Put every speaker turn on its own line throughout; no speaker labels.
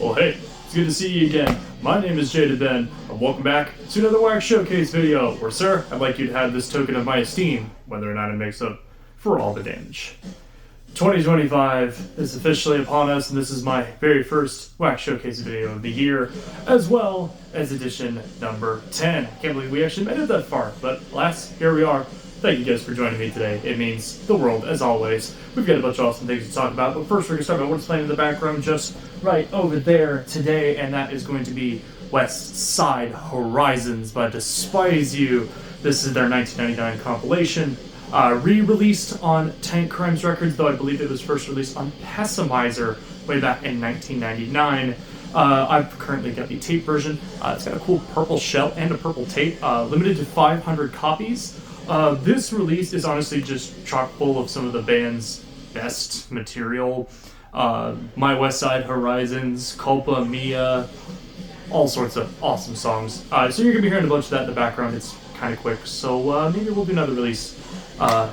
Well, hey, it's good to see you again. My name is Jada Ben, and welcome back to another Wax Showcase video, where, sir, I'd like you to have this token of my esteem, whether or not it makes up for all the damage. 2025 is officially upon us, and this is my very first Wax Showcase video of the year, as well as edition number 10. Can't believe we actually made it that far, but alas, here we are. Thank you guys for joining me today. It means the world, as always. We've got a bunch of awesome things to talk about, but first we're going to start about what's playing in the background just right over there today, and that is going to be West Side Horizons by Despise You. This is their 1999 compilation, re-released on Tank Crimes Records, though I believe it was first released on Pessimizer way back in 1999. I've currently got the tape version. It's got a cool purple shell and a purple tape, limited to 500 copies. This release is honestly just chock full of some of the band's best material. My West Side Horizons, Culpa Mia, all sorts of awesome songs. So you're going to be hearing a bunch of that in the background. It's kind of quick, so maybe we'll do another release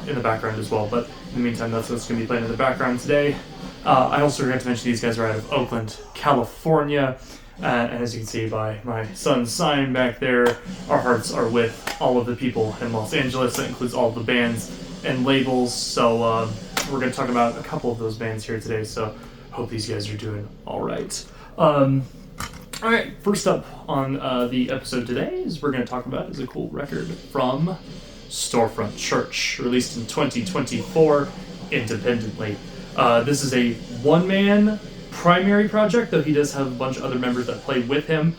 in the background as well. But in the meantime, that's what's going to be playing in the background today. I also forgot to mention these guys are out of Oakland, California. And as you can see by my son's sign back there, our hearts are with all of the people in Los Angeles. That includes all of the bands and labels. So we're going to talk about a couple of those bands here today. So hope these guys are doing all right. All right, first up on the episode today is we're going to talk about is a cool record from Storefront Church, released in 2024 independently. This is a one-man primary project, though he does have a bunch of other members that play with him,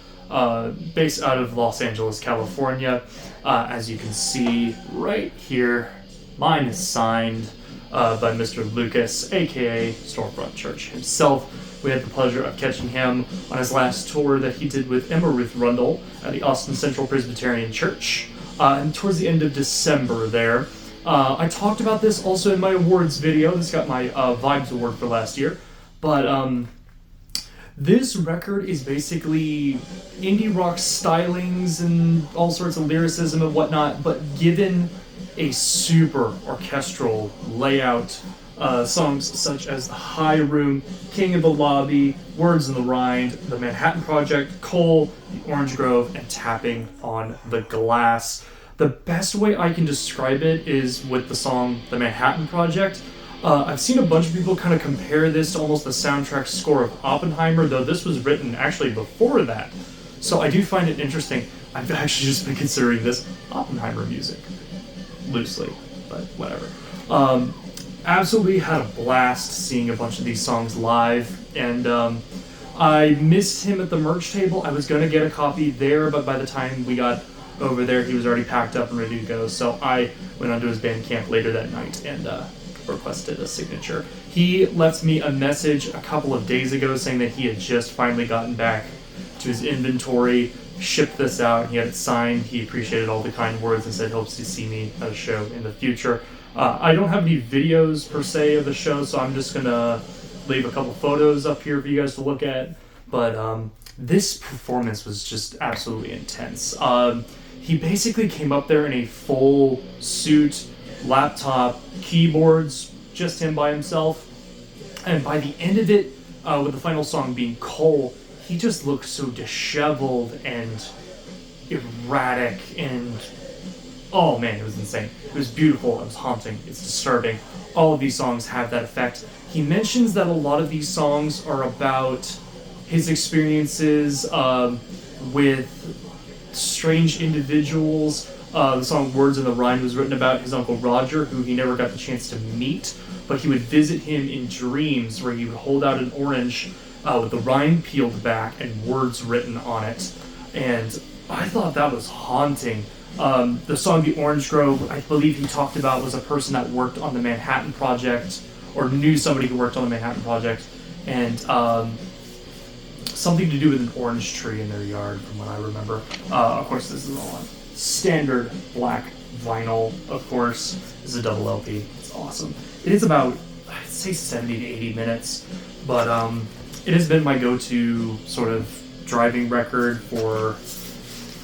based out of Los Angeles, California. As you can see right here, mine is signed by Mr. Lucas, aka Storefront Church himself. We had the pleasure of catching him on his last tour that he did with Emma Ruth Rundle at the Austin Central Presbyterian Church, and towards the end of December there. I talked about this also in my awards video. This got my Vibes Award for last year. But this record is basically indie rock stylings and all sorts of lyricism and whatnot, but given a super orchestral layout. Songs such as The High Room, King of the Lobby, Words in the Rind, The Manhattan Project, Coal, The Orange Grove, and Tapping on the Glass. The best way I can describe it is with the song The Manhattan Project. I've seen a bunch of people kind of compare this to almost the soundtrack score of Oppenheimer, though this was written actually before that. So I do find it interesting. I've actually just been considering this Oppenheimer music, loosely, but whatever. Absolutely had a blast seeing a bunch of these songs live, and I missed him at the merch table. I was going to get a copy there, but by the time we got over there, he was already packed up and ready to go, so I went onto his Bandcamp later that night and requested a signature. He left me a message a couple of days ago saying that he had just finally gotten back to his inventory, shipped this out, he had it signed, he appreciated all the kind words and said he hopes to see me at a show in the future. I don't have any videos per se of the show, so I'm just gonna leave a couple photos up here for you guys to look at, but this performance was just absolutely intense. He basically came up there in a full suit, laptop, keyboards, just him by himself, and by the end of it, with the final song being Coal, he just looked so disheveled and erratic, and oh man, it was insane. It was beautiful, it was haunting, it's disturbing. All of these songs have that effect. He mentions that a lot of these songs are about his experiences with strange individuals. The song Words in the Rind was written about his Uncle Roger, who he never got the chance to meet, but he would visit him in dreams where he would hold out an orange with the rind peeled back and words written on it. And I thought that was haunting. The song The Orange Grove, I believe he talked about, was a person that worked on the Manhattan Project, or knew somebody who worked on the Manhattan Project, and something to do with an orange tree in their yard, from what I remember. Of course, this is all on standard black vinyl, of course. This is a double LP. It's awesome. It is about, I'd say 70 to 80 minutes, but it has been my go-to sort of driving record for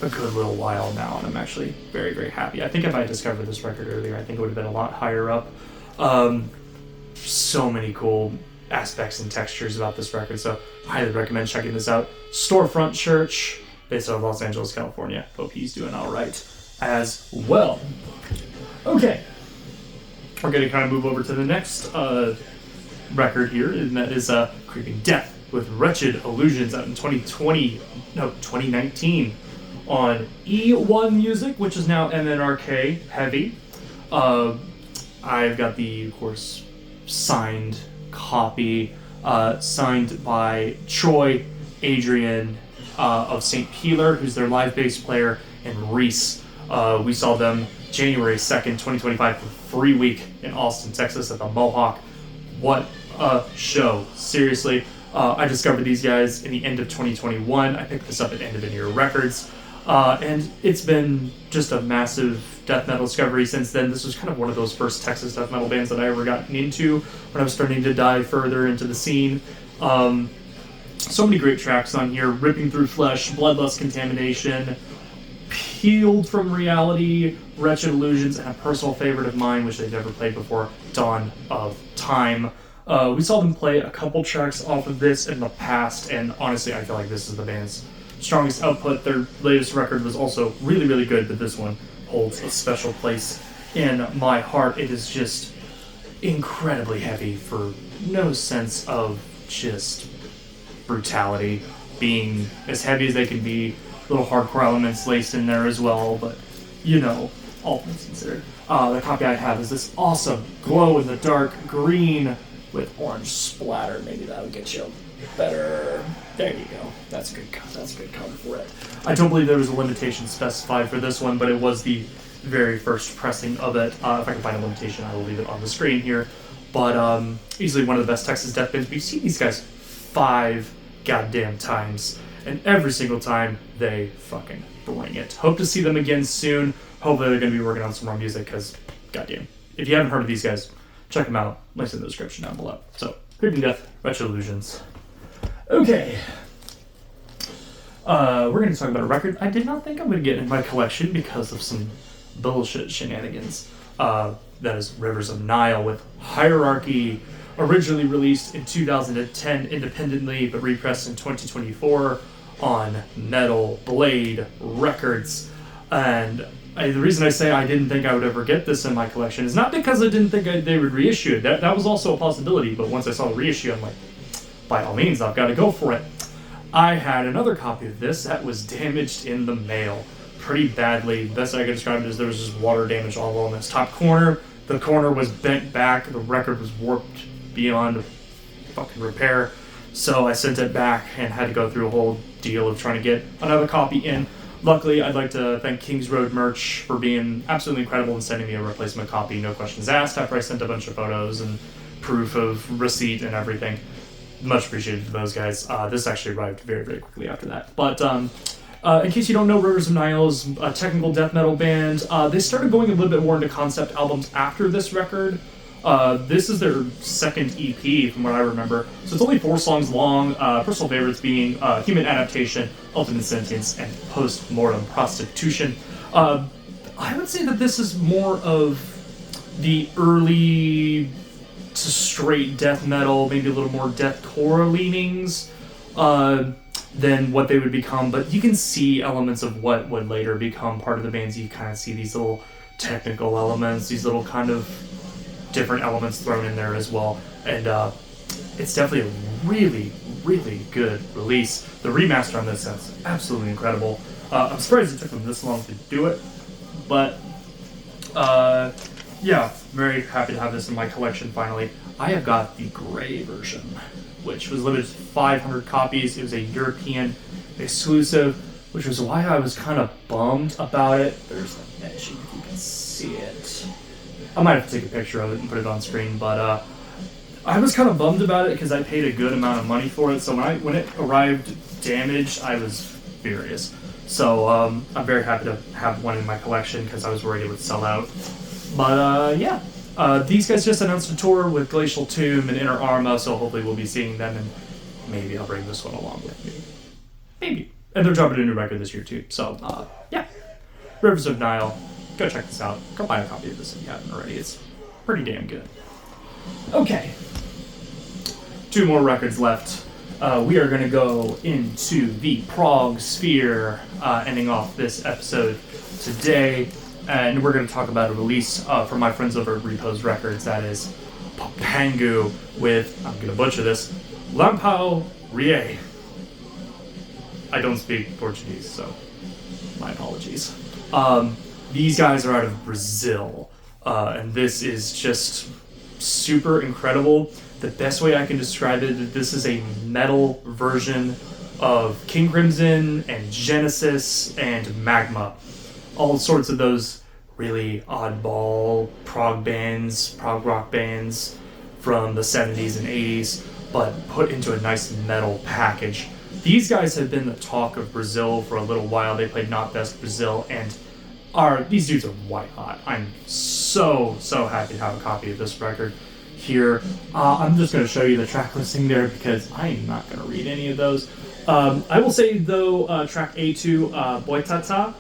a good little while now, and I'm actually very, very happy. I think if I had discovered this record earlier, I think it would have been a lot higher up. So many cool aspects and textures about this record, so highly recommend checking this out. Storefront Church, based out of Los Angeles, California. Hope he's doing all right as well. Okay, we're going to kind of move over to the next record here, and that is Creeping Death with Wretched Illusions out in 2019 on E1 Music, which is now MNRK Heavy. I've got the, of course, signed copy, signed by Troy Adrian of St. Peeler, who's their live bass player, and Reese. We saw them January 2nd, 2025 for Free Week in Austin, Texas at the Mohawk. What a show. Seriously. I discovered these guys in the end of 2021. I picked this up at End of the Year Records. And it's been just a massive death metal discovery since then. This was kind of one of those first Texas death metal bands that I ever gotten into when I was starting to dive further into the scene. So many great tracks on here. Ripping Through Flesh, Bloodlust Contamination, Peeled from Reality, Wretched Illusions, and a personal favorite of mine, which they've never played before, Dawn of Time. We saw them play a couple tracks off of this in the past, and honestly, I feel like this is the band's strongest output. Their latest record was also really, really good, but this one holds a special place in my heart. It is just incredibly heavy for no sense of just brutality, being as heavy as they can be. Little hardcore elements laced in there as well, but you know, all things considered. The copy I have is this awesome glow-in-the-dark green with orange splatter. Maybe that'll get you better. There you go. That's a good cover for it. I don't believe there was a limitation specified for this one, but it was the very first pressing of it. If I can find a limitation, I will leave it on the screen here. But easily one of the best Texas death bands. We've seen these guys 5 goddamn times, and every single time they fucking bring it. Hope to see them again soon. Hopefully they're going to be working on some more music, because goddamn, if you haven't heard of these guys, check them out. Links in the description down below. So, Creeping Death, Wretched Illusions. Okay. We're going to talk about a record I did not think I would get in my collection because of some bullshit shenanigans. That is Rivers of Nile with Hierarchy, originally released in 2010 independently, but repressed in 2024 on Metal Blade Records. And the reason I say I didn't think I would ever get this in my collection is not because I didn't think they would reissue it. That was also a possibility, but once I saw the reissue, I'm like, by all means, I've got to go for it. I had another copy of this that was damaged in the mail pretty badly. The best I could describe it is there was just water damage all along this top corner. The corner was bent back. The record was warped beyond fucking repair. So I sent it back and had to go through a whole deal of trying to get another copy in. Luckily, I'd like to thank Kings Road Merch for being absolutely incredible and sending me a replacement copy, no questions asked, after I sent a bunch of photos and proof of receipt and everything. Much appreciated for those guys. This actually arrived very, very quickly after that. But in case you don't know, Rivers of Nile is a technical death metal band. They started going a little bit more into concept albums after this record. This is their second EP, from what I remember. So it's only 4 songs long. Personal favorites being Human Adaptation, Ultimate Sentience, and Post-Mortem Prostitution. I would say that this is more of the early to straight death metal, maybe a little more deathcore leanings than what they would become. But you can see elements of what would later become part of the bands. You kind of see these little technical elements, these little kind of different elements thrown in there as well, and it's definitely a really, really good release. The remaster on this sounds absolutely incredible. I'm surprised it took them this long to do it, but yeah, very happy to have this in my collection finally. I have got the gray version, which was limited to 500 copies. It was a European exclusive, which was why I was kind of bummed about it. There's the etching, if you can see it. I might have to take a picture of it and put it on screen, but I was kind of bummed about it because I paid a good amount of money for it. So when it arrived damaged, I was furious. So I'm very happy to have one in my collection because I was worried it would sell out. But yeah, these guys just announced a tour with Glacial Tomb and Inner Arma, so hopefully we'll be seeing them, and maybe I'll bring this one along with me. Maybe. And they're dropping a new record this year too. So yeah, Rivers of Nile. Go check this out. Go buy a copy of this if you haven't already. It's pretty damn good. Okay. 2 more records left. We are going to go into the prog sphere, ending off this episode today, and we're going to talk about a release from my friends over at Repose Records. That is Papangu with, I'm going to butcher this, Lampao Rie. I don't speak Portuguese, so my apologies. These guys are out of Brazil, and this is just super incredible. The best way I can describe it is this is a metal version of King Crimson and Genesis and Magma. All sorts of those really oddball prog rock bands from the 70s and 80s, but put into a nice metal package. These guys have been the talk of Brazil for a little while. They played Not Best Brazil, and these dudes are white hot. I'm so happy to have a copy of this record here. I'm just going to show you the track listing there because I'm not going to read any of those. I will say, though, track A2, Boitata,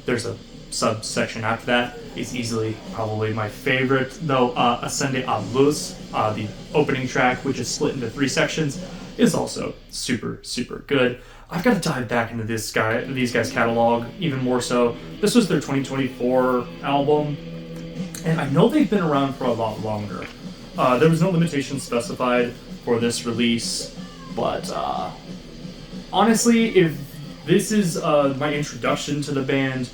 there's a subsection after that, is easily probably my favorite, though Ascende a Luz, the opening track, which is split into 3 sections, is also super good. I've got to dive back into these guys' catalog even more so. This was their 2024 album, and I know they've been around for a lot longer. There was no limitation specified for this release, but honestly, if this is my introduction to the band,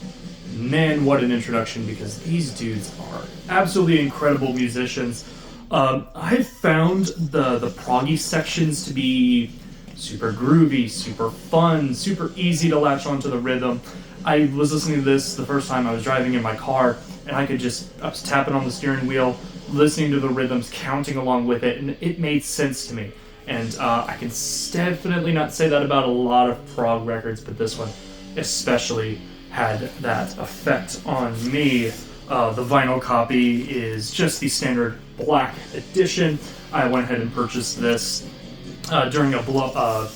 man, what an introduction, because these dudes are absolutely incredible musicians. I've found the proggy sections to be super groovy, super fun, super easy to latch onto the rhythm. I was listening to this the first time I was driving in my car, and I was tapping on the steering wheel, listening to the rhythms, counting along with it, and it made sense to me. And I can definitely not say that about a lot of prog records, but this one especially had that effect on me. The vinyl copy is just the standard black edition. I went ahead and purchased this during a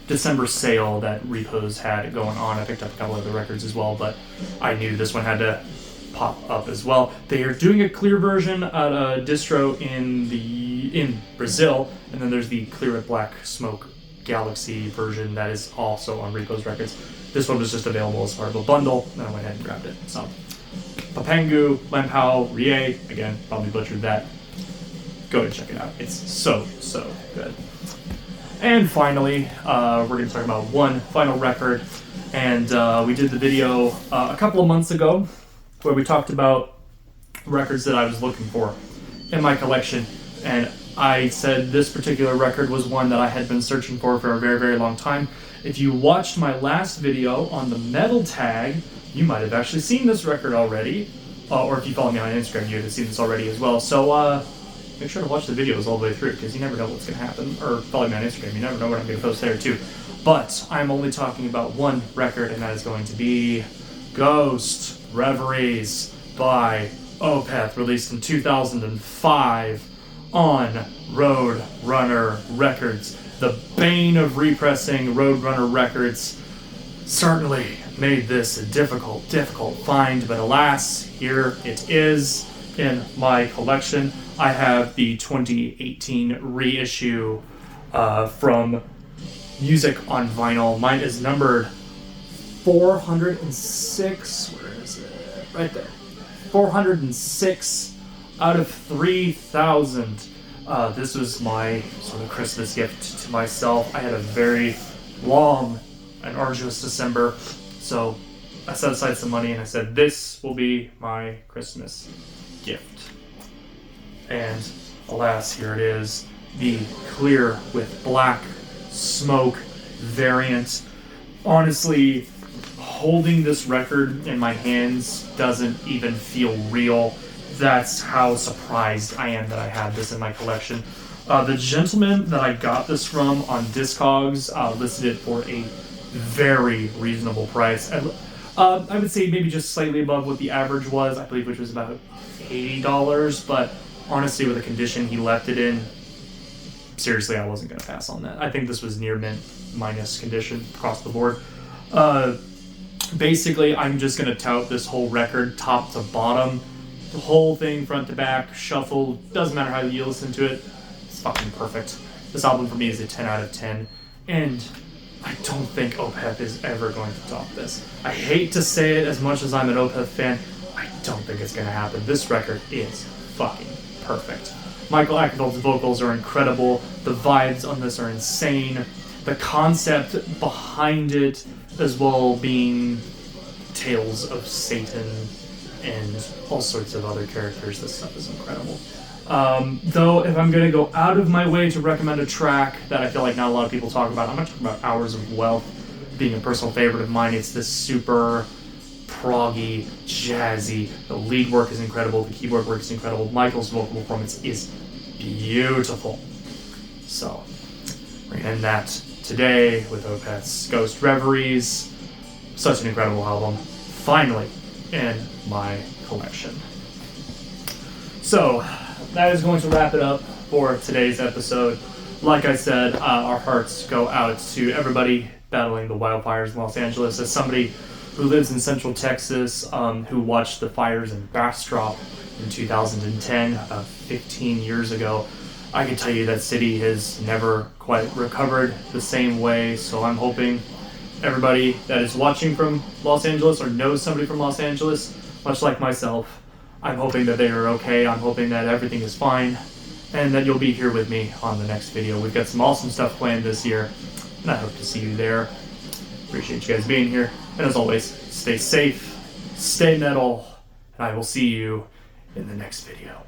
December sale that Repose had going on. I picked up a couple other records as well, but I knew this one had to pop up as well. They are doing a clear version at a distro in Brazil, and then there's the Clear at Black Smoke Galaxy version that is also on Repose Records. This one was just available as part of a bundle, and I went ahead and grabbed it. So, Papangu, Lampao Rie, again, probably butchered that. Go and check it out. It's so good. And finally, we're going to talk about one final record, and we did the video a couple of months ago where we talked about records that I was looking for in my collection, and I said this particular record was one that I had been searching for a very long time. If you watched my last video on the metal tag, you might have actually seen this record already, or if you follow me on Instagram, you would have seen this already as well. So make sure to watch the videos all the way through, because you never know what's going to happen, or follow me on Instagram, you never know what I'm going to post there too. But I'm only talking about one record, and that is going to be Ghost Reveries by Opeth, released in 2005 on Roadrunner Records. The bane of repressing Roadrunner Records certainly made this a difficult find, but alas, here it is in my collection. I have the 2018 reissue from Music on Vinyl. Mine is numbered 406. Where is it? Right there. 406 out of 3,000. This was my sort of Christmas gift to myself. I had a very long and arduous December, so I set aside some money and I said, this will be my Christmas gift. And alas, here it is, the clear with black smoke variant. Honestly, holding this record in my hands doesn't even feel real. That's how surprised I am that I have this in my collection. The gentleman that I got this from on Discogs listed it for a very reasonable price. I would say maybe just slightly above what the average was, I believe, which was about $80, but honestly, with the condition he left it in, seriously, I wasn't going to pass on that. I think this was near mint minus condition across the board. Basically, I'm just going to tout this whole record top to bottom. The whole thing, front to back, shuffle, doesn't matter how you listen to it, it's fucking perfect. This album for me is a 10 out of 10, and I don't think Opeth is ever going to top this. I hate to say it as much as I'm an Opeth fan, I don't think it's going to happen. This record is fucking perfect. Michael Akerfeld's vocals are incredible, the vibes on this are insane, the concept behind it as well being tales of Satan and all sorts of other characters. This stuff is incredible. Though, if I'm going to go out of my way to recommend a track that I feel like not a lot of people talk about, I'm going to talk about Hours of Wealth being a personal favorite of mine. It's this super proggy, jazzy, the lead work is incredible, the keyboard work is incredible, Michael's vocal performance is beautiful. So, we're going to end that today with Opeth's Ghost Reveries. Such an incredible album. Finally in my collection. So, that is going to wrap it up for today's episode. Like I said, our hearts go out to everybody battling the wildfires in Los Angeles. As somebody who lives in Central Texas, who watched the fires in Bastrop in 2010, about 15 years ago, I can tell you that city has never quite recovered the same way. So I'm hoping everybody that is watching from Los Angeles or knows somebody from Los Angeles, much like myself, I'm hoping that they are okay. I'm hoping that everything is fine and that you'll be here with me on the next video. We've got some awesome stuff planned this year, and I hope to see you there. Appreciate you guys being here. And as always, stay safe, stay metal, and I will see you in the next video.